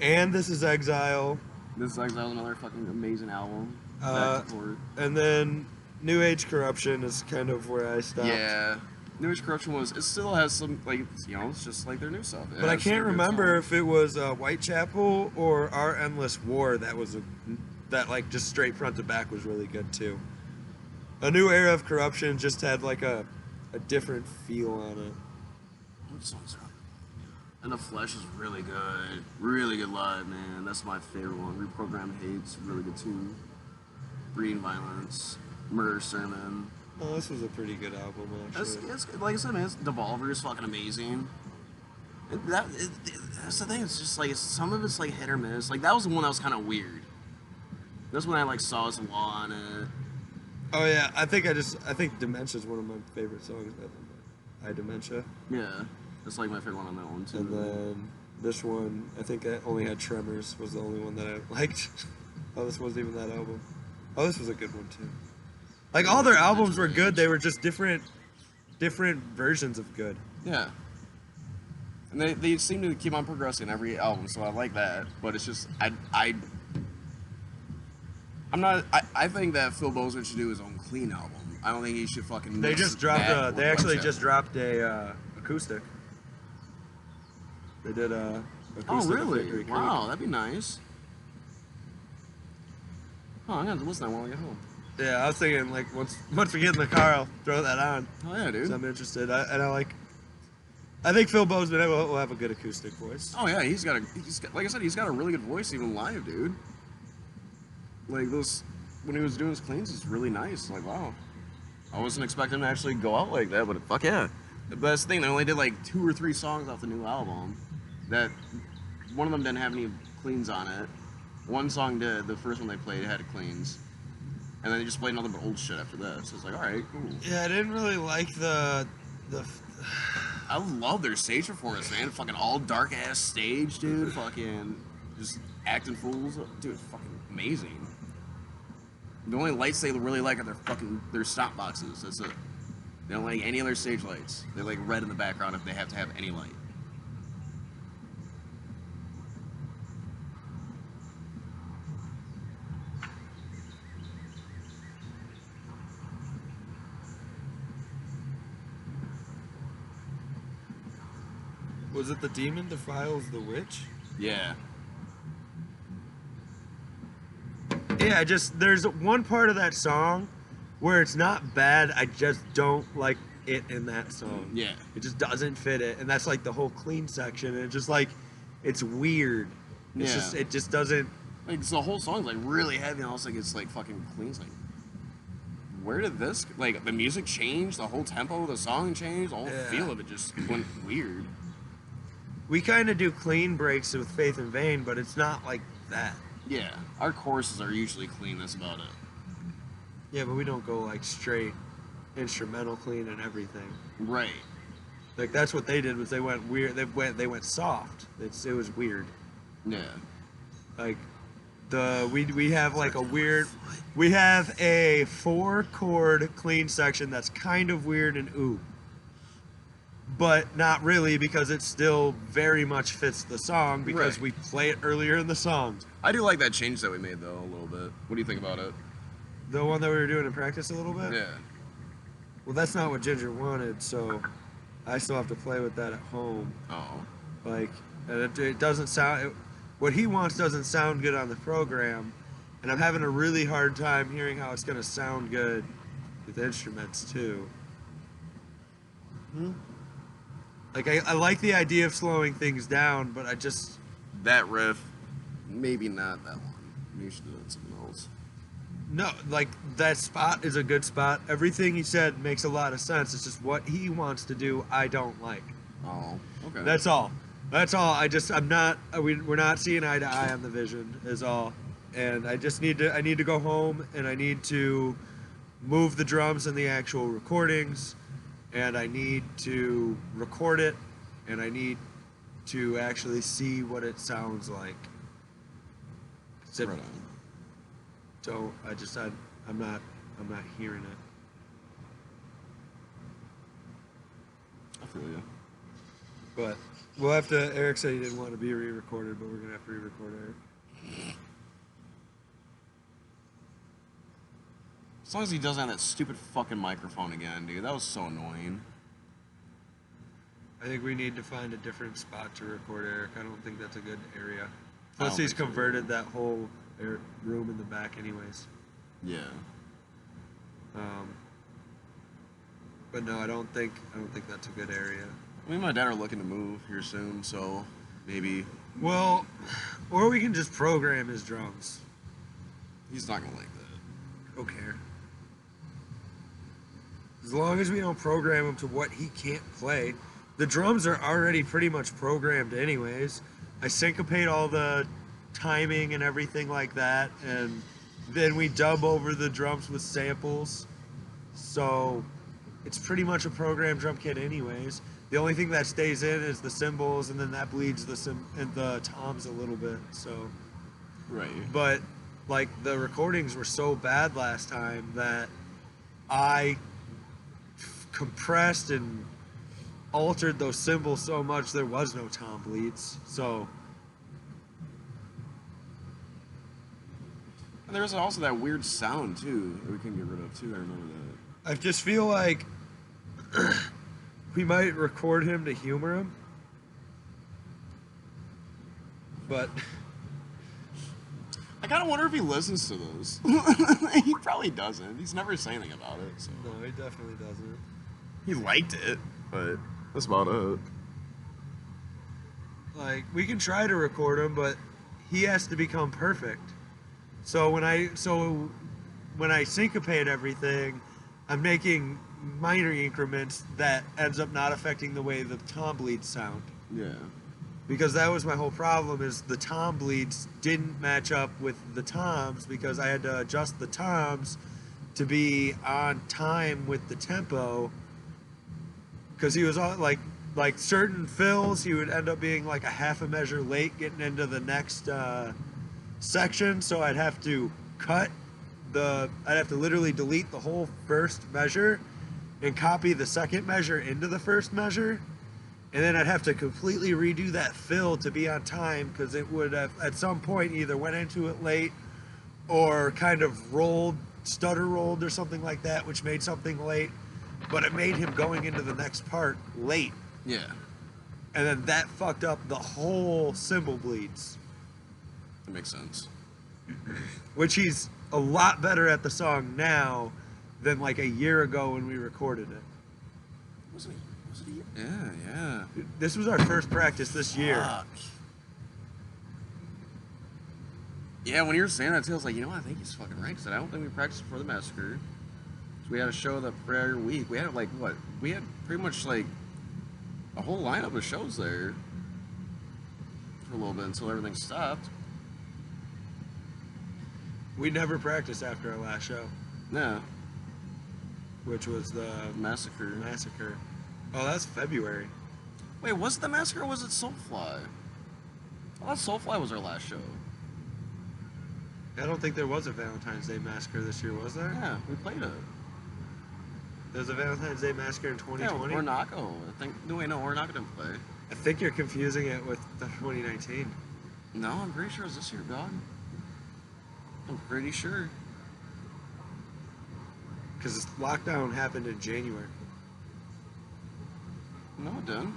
And This Is Exile. This is another fucking amazing album. Uh, Back and forth. And then New Age Corruption is kind of where I stopped. Yeah. New Age Corruption it still has some, like, you know, it's just like their new stuff. But I can't remember if it was Whitechapel or Our Endless War that was that like just straight front to back was really good too. A New Era of Corruption just had like a different feel on it. What songs are? And the Flesh is really good. Really good live, man. That's my favorite one. Reprogrammed Hate's really good too. Breeding Violence, Murder Sermon. Oh, this was a pretty good album actually. It's like I said, man. Devolver is fucking amazing. That's the thing. It's just like some of it's like hit or miss. Like that was the one that was kind of weird. That's when I like saw his law on it. Oh yeah, I think Dementia is one of my favorite songs by them. I Dementia. Yeah, that's like my favorite one on that one too. And then this one, I think I only had Tremors was the only one that I liked. Oh, this wasn't even that album. Oh, this was a good one too. Like all their albums were good. They were just different versions of good. Yeah. And they seem to keep on progressing every album, so I like that. But it's just I think that Phil Bozer should do his own clean album. I don't think he should fucking. They mix just dropped that they with actually Whitechapel. just dropped a acoustic. They did a acoustic. Oh of really? Hickory Creek. Wow, that'd be nice. Oh, I'm gonna have to listen to that when I get home. Yeah, I was thinking like once we get in the car, I'll throw that on. Oh yeah, dude. So I'm interested. I think Phil Bozeman will have a good acoustic voice. Oh yeah, he's got like I said, he's got a really good voice even live, dude. Like when he was doing his cleans, it's really nice. Like wow, I wasn't expecting him to actually go out like that, but fuck yeah. But that's the thing, they only did like 2 or 3 songs off the new album. That one of them didn't have any cleans on it. One song did. The first one they played had cleans, and then they just played nothing but old shit after that. So it's like, all right, cool. Yeah, I didn't really like the. I love their stage performance, man. Fucking all dark ass stage, dude. Fucking just acting fools, dude. Fucking amazing. The only lights they really like are their stop boxes. That's it. They don't like any other stage lights. They're like red in the background if they have to have any light. Was it The Demon Defiles the Witch? Yeah. Yeah, there's one part of that song where it's not bad. I just don't like it in that song. Yeah. It just doesn't fit it, and that's like the whole clean section. And it's just like, it's weird. Yeah. It just doesn't. Like so the whole song's like really heavy, and also like it's like fucking clean. It's like, where did this like the music change? The whole tempo of the song changed. The whole Yeah. feel of it just went weird. We kind of do clean breaks with Faith in Vain, but it's not like that. Yeah, our choruses are usually clean. That's about it. Yeah, but we don't go like straight instrumental clean and everything. Right. Like that's what they did was they went weird. They went soft. It was weird. Yeah. Like we have like a weird. We have a 4-chord clean section that's kind of weird and ooh. But not really because it still very much fits the song because Right. we play it earlier in the song. I do like that change that we made though a little bit. What do you think about it? The one that we were doing in practice a little bit? Yeah. Well, that's not what Ginger wanted, so I still have to play with that at home. Oh. Like, and it doesn't sound. What he wants doesn't sound good on the program, and I'm having a really hard time hearing how it's going to sound good with instruments too. Like, I like the idea of slowing things down, but I just. That riff, maybe not that one. Maybe you should do it something else. No, like, that spot is a good spot. Everything he said makes a lot of sense. It's just what he wants to do, I don't like. Oh. Okay. That's all. That's all. I'm not. We're not seeing eye to eye on the vision. Is all. And I just need to. I need to go home and I need to move the drums in the actual recordings, and I need to record it, and I need to actually see what it sounds like. So, Right on. so I'm not hearing it. I feel you. But we'll have to. Eric said he didn't want to be re-recorded, but we're gonna have to re-record Eric. As long as he doesn't have that stupid fucking microphone again, dude. That was so annoying. I think we need to find a different spot to record Eric. I don't think that's a good area. I Plus, don't he's think so. converted that whole room in the back, anyways. Yeah. But no, I don't think that's a good area. Me and my dad are looking to move here soon, so maybe Well, or we can just program his drums. he's not gonna like that. Who care? As long as we don't program him to what he can't play. The drums are already pretty much programmed anyways. I syncopate all the timing and everything like that, and then we dub over the drums with samples. So it's pretty much a programmed drum kit anyways. The only thing that stays in is the cymbals, and then that bleeds the toms a little bit. So, Right. but like the recordings were so bad last time that I compressed and altered those cymbals so much there was no tom bleeds. So And there's also that weird sound too that we can get rid of too. I remember that. I just feel like we might record him to humor him, but I kind of wonder if he listens to those. He probably doesn't. He's never saying anything about it. So no, he definitely doesn't. he liked it, but that's about it. Like, we can try to record him, but he has to become perfect. So when I syncopate everything, I'm making minor increments that ends up not affecting the way the tom bleeds sound. Yeah. Because that was my whole problem, is the tom bleeds didn't match up with the toms, because I had to adjust the toms to be on time with the tempo, because he was on like certain fills he would end up being like a half a measure late getting into the next section, so I'd have to literally delete the whole first measure and copy the second measure into the first measure, and then I'd have to completely redo that fill to be on time, because it would have at some point either went into it late or kind of stutter rolled or something like that, which made something late, but it made him going into the next part late, Yeah. and then that fucked up the whole cymbal bleeds, That makes sense. which he's a lot better at the song now than like a year ago when we recorded it. Was it yeah. This was our first practice this year. Fuck. Yeah, when you were saying that too, I was like, you know what, I think he's fucking right. Because I don't think we practiced before the massacre. So we had a show the prior week. We had like what? We had pretty much like a whole lineup of shows there for a little bit until everything stopped. We never practiced after our last show, Yeah, which was the massacre. massacre. Oh, that's February. Wait, was it the massacre or was it Soulfly? I thought Soulfly was our last show. I don't think there was a Valentine's Day massacre this year, was there? Yeah, we played it. There was a Valentine's Day massacre in Yeah, 2020. Ornaco. I think. No, wait, no, Ornaco didn't play. I think you're confusing it with the 2019. No, I'm pretty sure it was this year, dog. I'm pretty sure. Because lockdown happened in January. No, it didn't.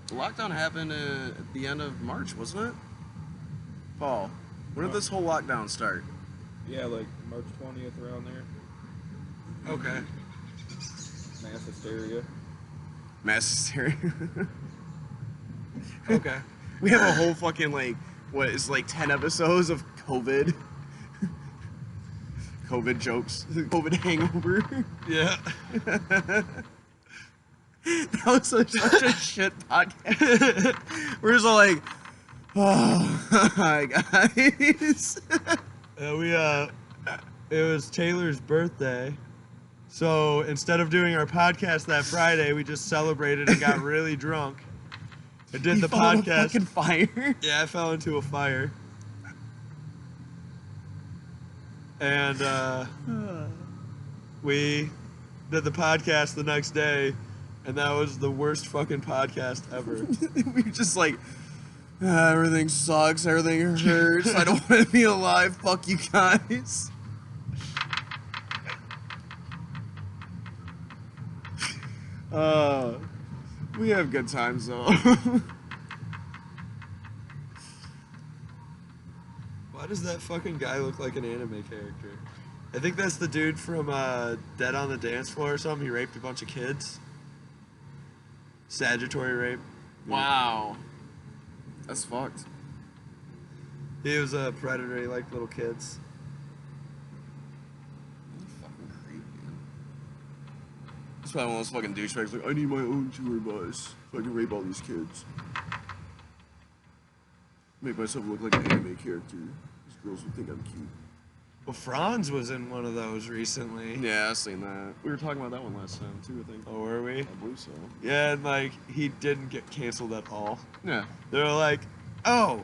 The lockdown happened at the end of March, wasn't it? Paul, when did this whole lockdown start? Yeah, like March 20th around there. Okay. Mass hysteria. Mass hysteria. Okay. We have a whole fucking, like, what is like 10 episodes of COVID. COVID jokes. COVID hangover. Yeah. That was such a shit podcast. We're just all like, oh, hi guys. It was Taylor's birthday. So instead of doing our podcast that Friday, we just celebrated and got really drunk. I did the Fell in a podcast. fucking fire. Yeah, I fell into a fire. And we did the podcast the next day, and that was the worst fucking podcast ever. We were just like, everything sucks, everything hurts, I don't want to be alive, fuck you guys. We have good times though. Why does that fucking guy look like an anime character? I think that's the dude from Dead on the Dance Floor or something. He raped a bunch of kids. Sagittary rape. Wow. That's fucked. He was a predator. He liked little kids. Fucking creep, man. That's probably one of those fucking douchebags like, I need my own tour bus so I can rape all these kids. Make myself look like an anime character. These girls would think I'm cute. Well, Franz was in one of those recently. Yeah, I've seen that. We were talking about that one last time too, I think. Oh, were we? I believe so. Yeah, and like he didn't get canceled at all. Yeah. They're like, oh,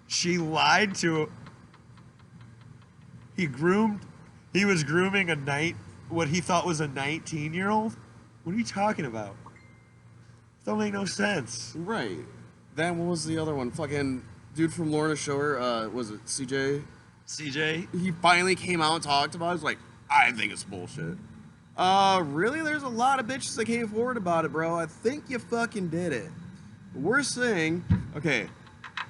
she lied to. He was grooming what he thought was a 19-year-old. What are you talking about? Don't make no sense. Right. Then what was the other one? Fucking dude from Lorna Shore, was it CJ? CJ? He finally came out and talked about it. He's like, I think it's bullshit. Really? There's a lot of bitches that came forward about it, bro. I think you fucking did it. The worst thing, okay,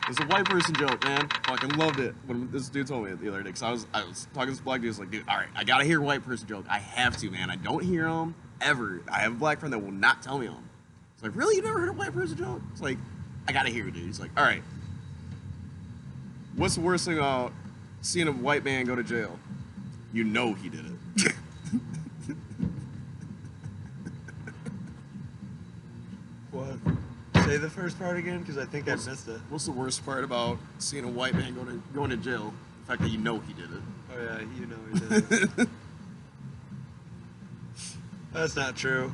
it's a white person joke, man. Fucking loved it when this dude told me it the other day. Cause I was talking to this black dude. I was like, dude, all right, I gotta hear a white person joke. I have to, man. I don't hear them ever. I have a black friend that will not tell me them. It's like, really? You never heard a white person joke? It's like, I gotta hear it, dude. He's like, all right. What's the worst thing about seeing a white man go to jail? You know he did it. What? Say the first part again, because I think I missed it. What's the worst part about seeing a white man going to jail? The fact that you know he did it. Oh yeah, you know he did. That's not true.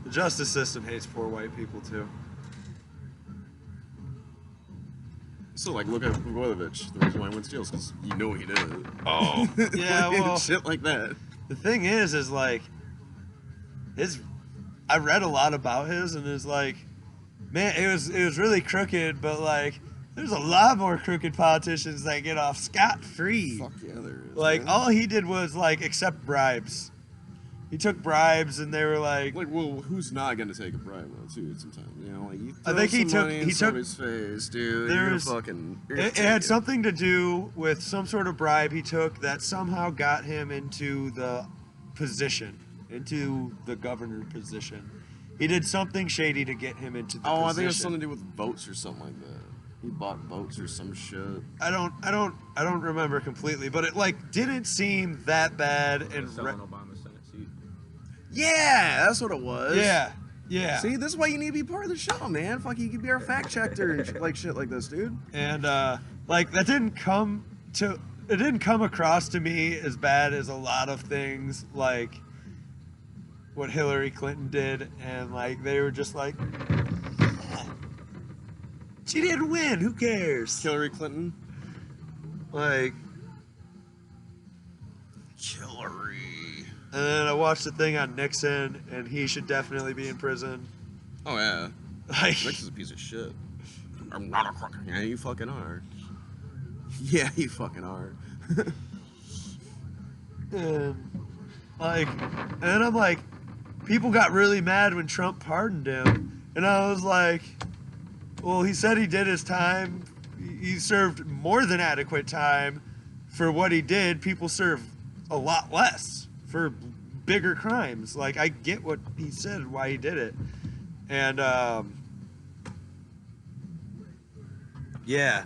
The justice system hates poor white people too. So like, look at Blagojevich. The reason why he went to jail is because you know he did it. Oh, yeah, well, shit like that. the thing is like, I read a lot about his, and it's like, man, it was really crooked, but like, there's a lot more crooked politicians that get off scot-free. Fuck yeah, there is. Like, man. all he did was like accept bribes. He took bribes, and they were like, well, who's not gonna take a bribe though, too? Sometimes, you know, like you I throw think he some took- money in he took- somebody's face, dude. You're There's- fucking. You're it had something to do with some sort of bribe he took that somehow got him into the position, into the governor position. He did something shady to get him into the position. I think it has something to do with votes or something like that. He bought votes or some shit. I don't remember completely, but it like didn't seem that bad and Selling Obama's Senate seat. Yeah, that's what it was. yeah. See, this is why you need to be part of the show, man. Fuck, you can be our fact checker and shit like this, dude. And like that didn't come across to me as bad as a lot of things like what Hillary Clinton did, and like they were just like, she didn't win, who cares? Hillary Clinton. Like, Hillary. and then I watched the thing on Nixon, and he should definitely be in prison. Oh yeah, Like, Nixon's a piece of shit. I'm not a crook. Yeah, you fucking are. Yeah, you fucking are. and then I'm like, people got really mad when Trump pardoned him, and I was like, well, he said he did his time. He served more than adequate time for what he did. People serve a lot less for bigger crimes. Like, I get what he said, why he did it. And yeah,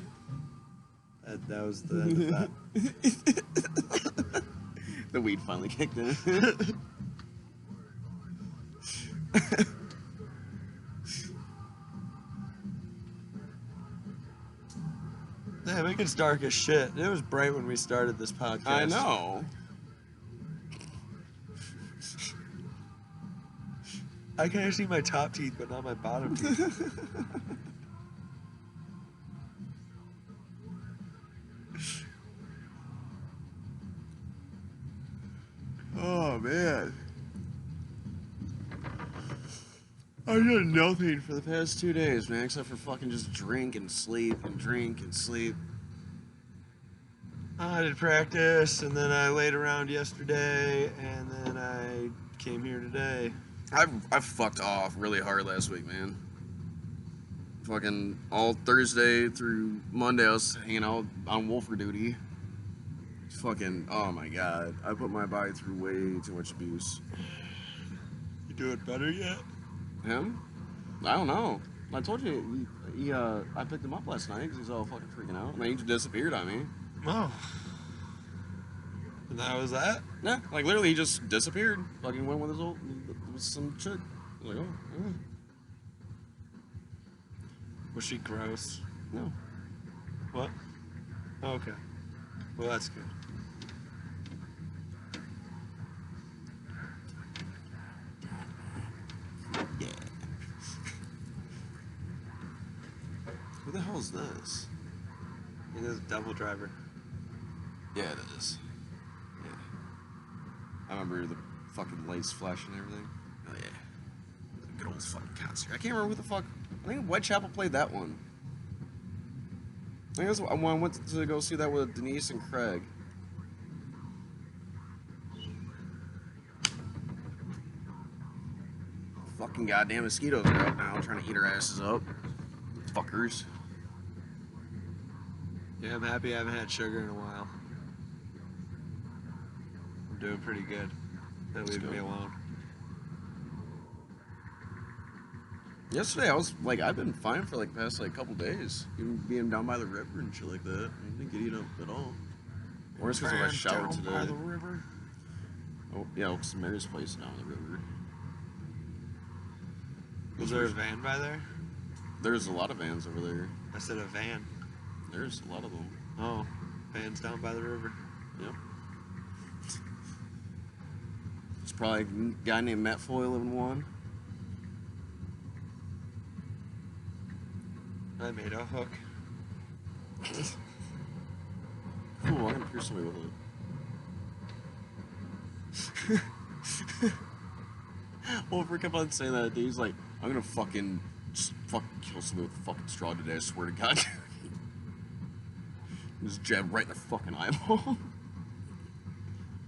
that was the end of that. The weed finally kicked in. Damn, it gets dark as shit. It was bright when we started this podcast. I know. I can see my top teeth, but not my bottom teeth. Oh man. I did nothing For the past 2 days, man, except for fucking just drink and sleep and drink and sleep. I did practice, and then I laid around yesterday, and then I came here today. I fucked off really hard last week, man. Fucking all Thursday through Monday, I was hanging out on Wolfer duty. fucking, oh my god. I put my body through way too much abuse. You do it better yet? Him? I don't know. I told you, I picked him up last night because he's all fucking freaking out. And then he just disappeared on me. Oh. And that was that? Yeah, like literally he just disappeared. Fucking went with some chick. I was like, oh, yeah. Was she gross? No. What? Oh, okay. Well, that's good. Yeah. Who the hell is this? It is a double driver. Yeah, it is. Yeah. I remember the fucking lights flashing and everything. Oh yeah. Good old fucking concert. I can't remember who the fuck. I think Whitechapel played that one. I think that's when I went to go see that with Denise and Craig. Fucking goddamn mosquitoes are out now trying to eat our asses up. Fuckers. Yeah, I'm happy I haven't had sugar in a while. I'm doing pretty good. They're leaving me alone. Yesterday I was like, I've been fine for like past like couple days. Even being down by the river and shit like that. I didn't get eaten up at all. Or it's because I showered Down today. by the river. Oh yeah, it's Mary's place down the river. Was there a van by there? There's a lot of vans over there. I said a van. There's a lot of them. Oh, vans down by the river. Yep. There's probably a guy named Matt Foy living one. I made a hook. Cool, I'm gonna pierce somebody with it. Wolfer kept on saying that, dude. He's like, I'm gonna fucking just fucking kill somebody with a fucking straw today, I swear to God. Just jab right in the fucking eyeball.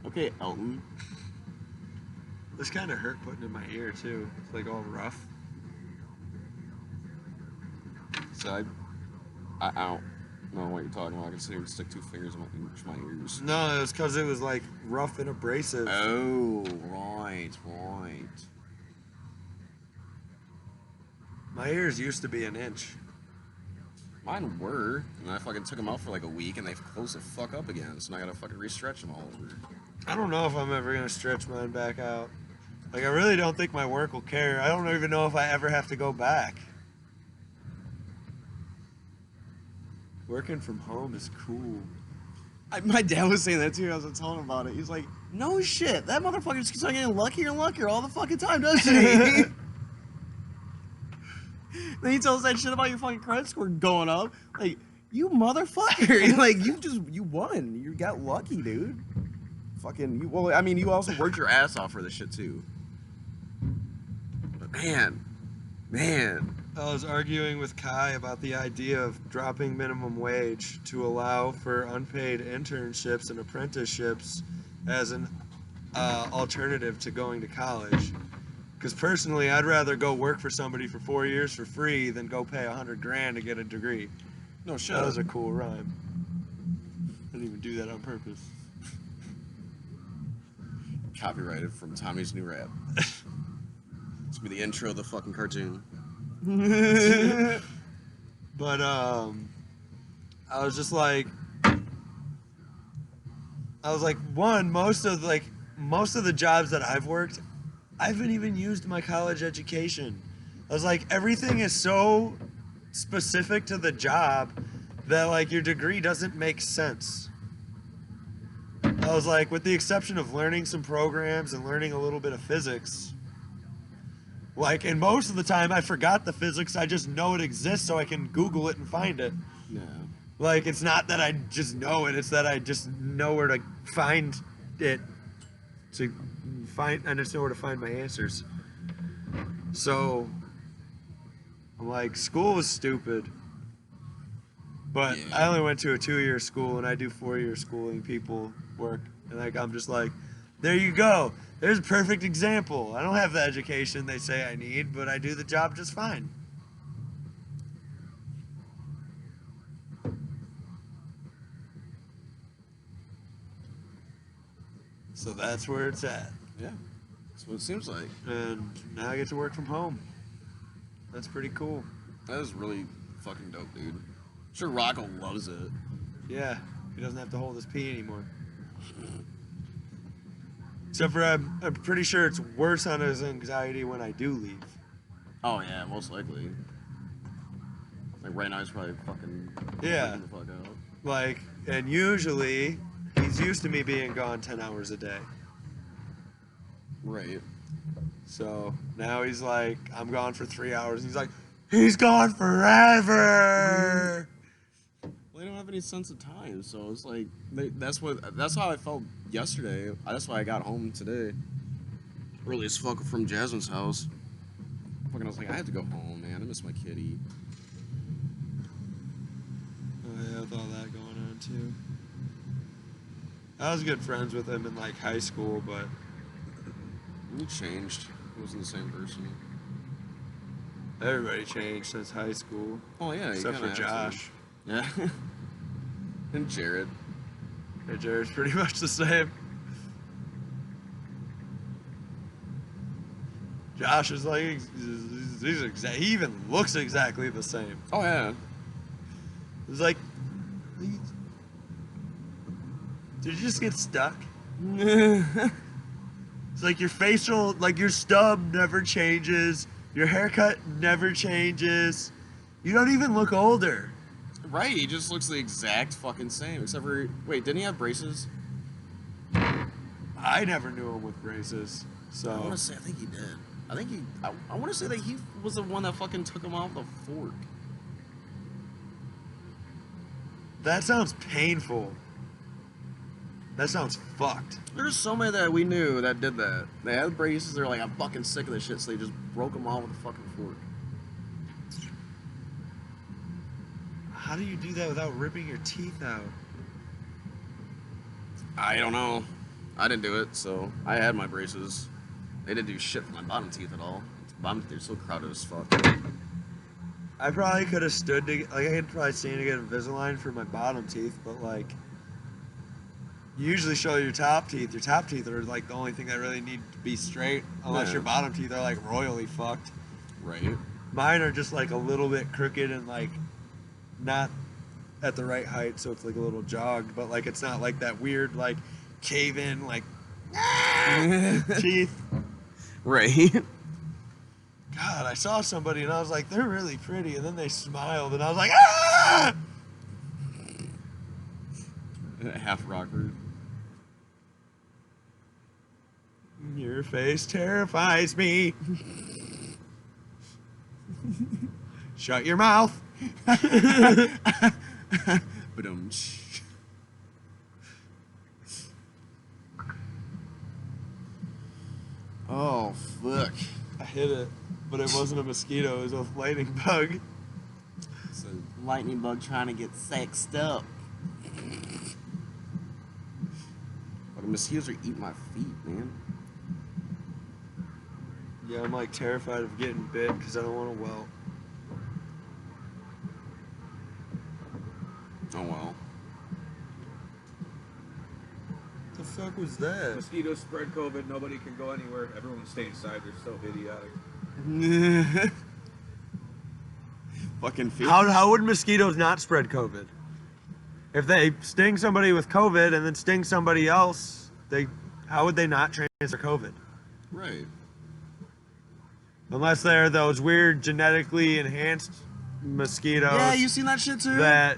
Okay, Elton. This kind of hurt putting in my ear too. It's like all rough. So I don't know what you're talking about. I can sit here and stick two fingers in my ears. No, it was because it was like rough and abrasive. Oh, right. My ears used to be an inch. Mine were, and I fucking took them out for like a week, and they've closed the fuck up again. So now I gotta fucking re-stretch them all over. I don't know if I'm ever gonna stretch mine back out. Like, I really don't think my work will care. I don't even know if I ever have to go back. Working from home is cool. My dad was saying that too. I was telling him about it. He's like, "No shit, that motherfucker just keeps on getting luckier and luckier all the fucking time, doesn't he?" Then he tells that shit about your fucking credit score going up. Like, you motherfucker! Like, you won. You got lucky, dude. Fucking you. Well, I mean, you also worked your ass off for this shit too. But man. I was arguing with Kai about the idea of dropping minimum wage to allow for unpaid internships and apprenticeships as an alternative to going to college. Because personally, I'd rather go work for somebody for 4 years for free than go pay $100,000 to get a degree. No shit. That was a cool rhyme. I didn't even do that on purpose. Copyrighted from Tommy's New Rap. It's gonna be the intro of the fucking cartoon. But I was just like, one, most of the jobs that I've worked, I haven't even used my college education. I was like, everything is so specific to the job that like your degree doesn't make sense. I was like, with the exception of learning some programs and learning a little bit of physics, like, and most of the time I forgot the physics, I just know it exists so I can Google it and find it. Yeah. Like, it's not that I just know it, it's that I just know where to find it. I just know where to find my answers. So, I'm like, school was stupid. But Yeah. I only went to a 2-year school and I do 4-year schooling people work. And like, I'm just like, there you go. There's a perfect example. I don't have the education they say I need, but I do the job just fine. So that's where it's at. Yeah, that's what it seems like. And now I get to work from home. That's pretty cool. That is really fucking dope, dude. I'm sure Rocco loves it. Yeah, he doesn't have to hold his pee anymore. Except for I'm pretty sure it's worse on his anxiety when I do leave. Oh yeah, most likely. Like right now, he's probably fucking Yeah. freaking the fuck out. Like, and usually he's used to me being gone 10 hours a day. Right. So now he's like, I'm gone for 3 hours. He's like, he's gone forever. Well, they don't have any sense of time, so it's like that's how I felt yesterday. That's why I got home today, early as fuck from Jasmine's house. Fucking, I was like, I have to go home, man. I miss my kitty. Oh yeah, with all that going on too. I was good friends with him in like high school, but He changed. He wasn't the same person. everybody changed since high school, Oh yeah, except for Josh. Yeah. And Jared. Hey, Jared's pretty much the same. Josh is like, he even looks exactly the same. Oh yeah. It's like, did you just get stuck? It's like your facial, like your stub never changes, your haircut never changes. You don't even look older. Right, he just looks the exact fucking same. Except for, wait, didn't he have braces? I never knew him with braces, I want so to say, I think he did. I want to say that he was the one that fucking took him off the fork. that sounds painful. That sounds fucked. There's so many that we knew that did that. They had braces, they're like, I'm fucking sick of this shit, so they just broke them off with a fucking fork. How do you do that without ripping your teeth out? I don't know. I didn't do it, so I had my braces. They didn't do shit for my bottom teeth at all. Bottom teeth are so crowded as fuck. I probably could have stood to like I could probably stand to get Invisalign for my bottom teeth, but like you usually show your top teeth. Your top teeth are like the only thing that really need to be straight, unless Yeah. your bottom teeth are like royally fucked. Right? Mine are just like a little bit crooked and like not at the right height, so it's like a little jogged, but like it's not like that weird like cave in like teeth. Right. God, I saw somebody and I was like, they're really pretty, and then they smiled and I was like, ah! Half rocker. Your face terrifies me. Shut your mouth. But oh fuck. I hit it, but it wasn't a mosquito, it was a lightning bug. So, Lightning bug trying to get sexed up. fucking mosquitoes are eating my feet, man. Yeah, I'm like terrified of getting bit because I don't want to welt. Oh well. What the fuck was that? Mosquitoes spread COVID. Nobody can go anywhere. Everyone stay inside. They're so idiotic. Fucking feet. How would mosquitoes not spread COVID? If they sting somebody with COVID and then sting somebody else, how would they not transfer COVID? Right. Unless they're those weird genetically enhanced mosquitoes Yeah, you seen that shit too? that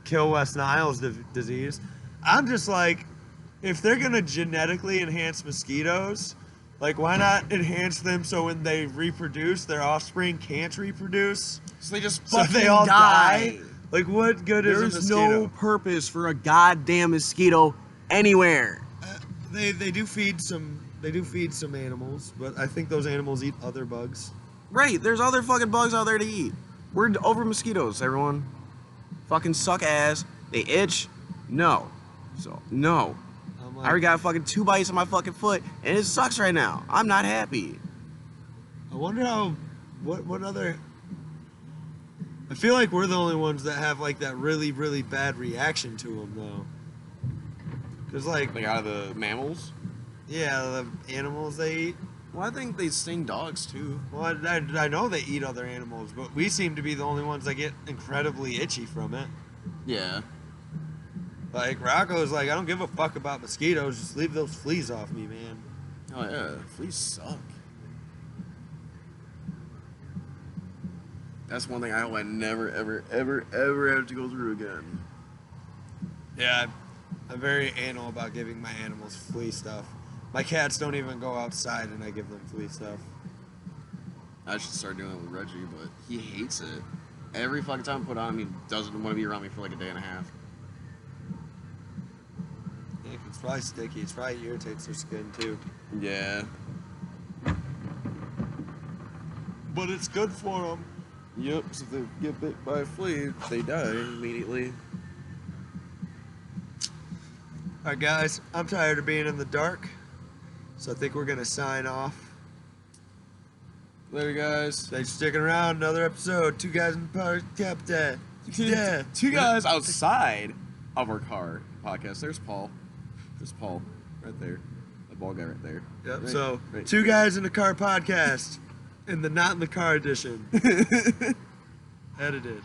kill West Nile's disease. I'm just like, if they're gonna genetically enhance mosquitoes, like why not enhance them so when they reproduce, their offspring can't reproduce? So they just So fucking they all die. die? Like what good is a There's mosquito? no purpose for a goddamn mosquito anywhere. They do feed some animals, but I think those animals eat other bugs. Right, there's other fucking bugs out there to eat. We're over mosquitoes, everyone. Fucking suck ass. They itch. No. So, no. I'm I already got fucking 2 bites on my fucking foot, and it sucks right now. I'm not happy. I wonder what other. I feel like we're the only ones that have like that really, really bad reaction to them though. Cause like, Like out of the mammals? Yeah, the animals they eat. Well, I think they sting dogs too. Well, I know they eat other animals, but we seem to be the only ones that get incredibly itchy from it. Yeah. Like, Rocco's like, I don't give a fuck about mosquitoes, just leave those fleas off me, man. Oh yeah, fleas suck. That's one thing I hope I never, ever, ever, ever have to go through again. Yeah, I'm very anal about giving my animals flea stuff. My cats don't even go outside and I give them flea stuff. I should start doing it with Reggie, but he hates it. Every fucking time I put it on him, he doesn't want to be around me for like a day and a half. Yeah, it's probably sticky. It probably irritates their skin too. Yeah. But it's good for them. Yep, so if they get bit by a flea, they die immediately. Alright, guys, I'm tired of being in the dark, so I think we're gonna sign off. Later, guys. Thanks for sticking around. Another episode. Two guys in the park. Captain. Yeah. Two guys outside of our car podcast. There's Paul. There's Paul right there. The bald guy right there. Yep. Right, So, right. Two Guys in the Car podcast in the Not in the Car edition. Edited.